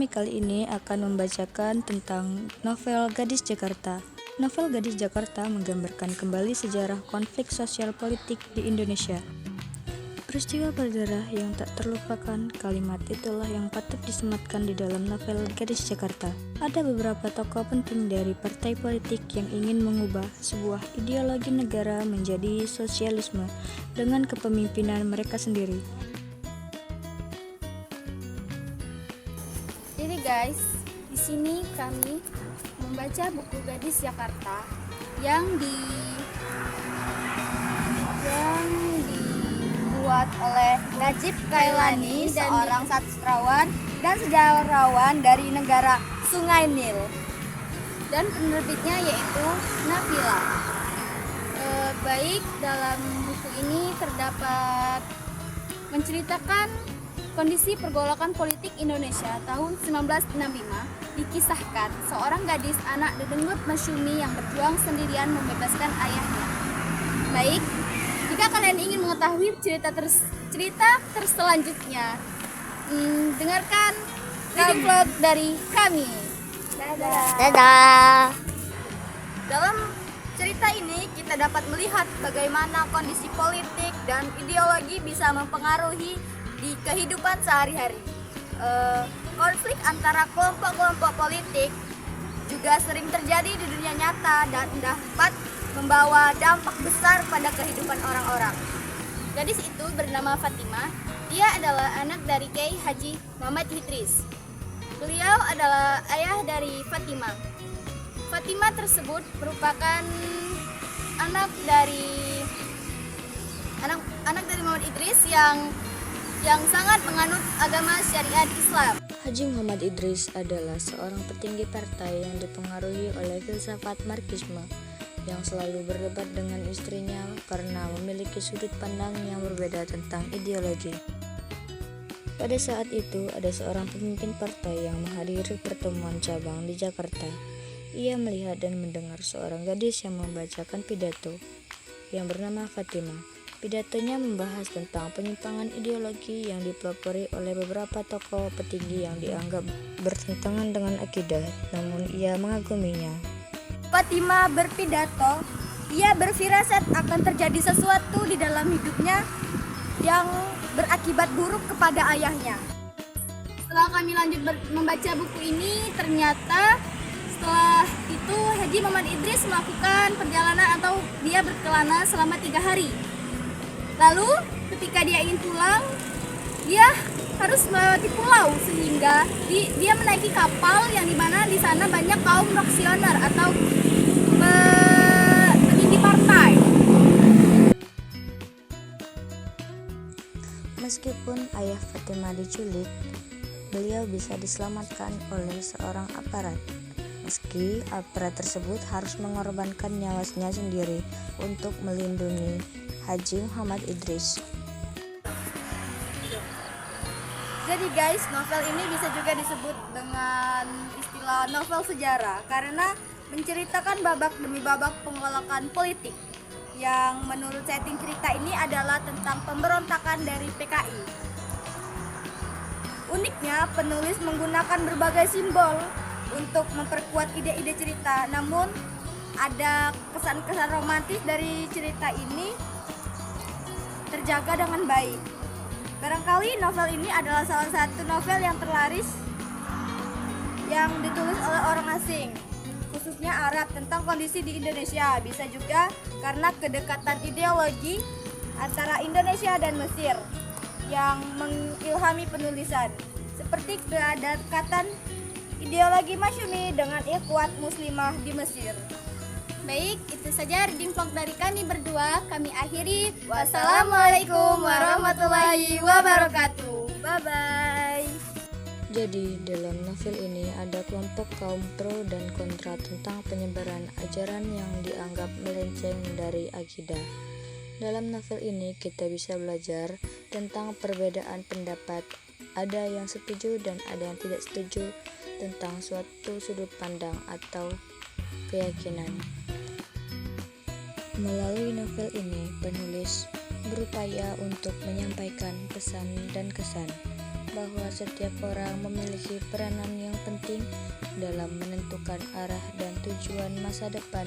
kami kali ini akan membacakan tentang novel Gadis Jakarta. Novel Gadis Jakarta menggambarkan kembali sejarah konflik sosial politik di Indonesia. Peristiwa berdarah yang tak terlupakan, kalimat itulah yang patut disematkan di dalam novel Gadis Jakarta. Ada beberapa tokoh penting dari partai politik yang ingin mengubah sebuah ideologi negara menjadi sosialisme dengan kepemimpinan mereka sendiri. Jadi guys, di sini kami membaca buku Gadis Jakarta yang dibuat oleh Najib Kailani, seorang sastrawan dan sejarawan dari negara Sungai Nil. Dan penerbitnya yaitu Nafila. Baik, dalam buku ini terdapat menceritakan kondisi pergolakan politik Indonesia tahun 1965. Dikisahkan seorang gadis anak dedenggut Masyumi yang berjuang sendirian membebaskan ayahnya. Baik, jika kalian ingin mengetahui cerita selanjutnya, dengarkan reading vlog dari kami. Dadah. Dalam cerita ini kita dapat melihat bagaimana kondisi politik dan ideologi bisa mempengaruhi di kehidupan sehari-hari. Konflik antara kelompok-kelompok politik juga sering terjadi di dunia nyata dan dapat membawa dampak besar pada kehidupan orang-orang. Gadis itu bernama Fatimah. Dia adalah anak dari Kiai Haji Muhammad Idris. Beliau adalah ayah dari Fatimah. Fatimah tersebut merupakan anak dari Muhammad Idris yang sangat menganut agama syariat Islam. Haji Muhammad Idris adalah seorang petinggi partai yang dipengaruhi oleh filsafat Marxisme yang selalu berdebat dengan istrinya karena memiliki sudut pandang yang berbeda tentang ideologi. Pada saat itu, ada seorang pemimpin partai yang menghadiri pertemuan cabang di Jakarta. Ia melihat dan mendengar seorang gadis yang membacakan pidato yang bernama Fatimah. Pidatonya membahas tentang penyimpangan ideologi yang dipelopori oleh beberapa tokoh petinggi yang dianggap bertentangan dengan akidah, namun ia mengaguminya. Fatimah berpidato, ia berfirasat akan terjadi sesuatu di dalam hidupnya yang berakibat buruk kepada ayahnya. Setelah kami lanjut membaca buku ini, ternyata setelah itu Haji Muhammad Idris melakukan perjalanan atau dia berkelana selama 3 hari. Lalu ketika dia ingin pulang, dia harus melewati pulau sehingga dia menaiki kapal yang dimana di sana banyak kaum reaksioner atau petinggi partai. Meskipun ayah Fatimah diculik, beliau bisa diselamatkan oleh seorang aparat. Meski aparat tersebut harus mengorbankan nyawanya sendiri untuk melindungi Haji Muhammad Idris. Jadi guys, novel ini bisa juga disebut dengan istilah novel sejarah karena menceritakan babak demi babak penggolakan politik yang menurut setting cerita ini adalah tentang pemberontakan dari PKI. Uniknya, penulis menggunakan berbagai simbol untuk memperkuat ide-ide cerita, namun ada kesan-kesan romantis dari cerita ini terjaga dengan baik. Barangkali novel ini adalah salah satu novel yang terlaris yang ditulis oleh orang asing, khususnya Arab, tentang kondisi di Indonesia. Bisa juga karena kedekatan ideologi antara Indonesia dan Mesir yang mengilhami penulisan, seperti kedekatan ideologi Masyumi dengan ikhwat muslimah di Mesir. Baik, itu saja reading vlog dari kami berdua. Kami akhiri. Wassalamualaikum warahmatullahi wabarakatuh. Bye-bye. Jadi, dalam novel ini ada kelompok kaum pro dan kontra tentang penyebaran ajaran yang dianggap melenceng dari akidah. Dalam novel ini kita bisa belajar tentang perbedaan pendapat. Ada yang setuju dan ada yang tidak setuju tentang suatu sudut pandang atau keyakinan. Melalui novel ini, penulis berupaya untuk menyampaikan pesan dan kesan bahwa setiap orang memiliki peranan yang penting dalam menentukan arah dan tujuan masa depan.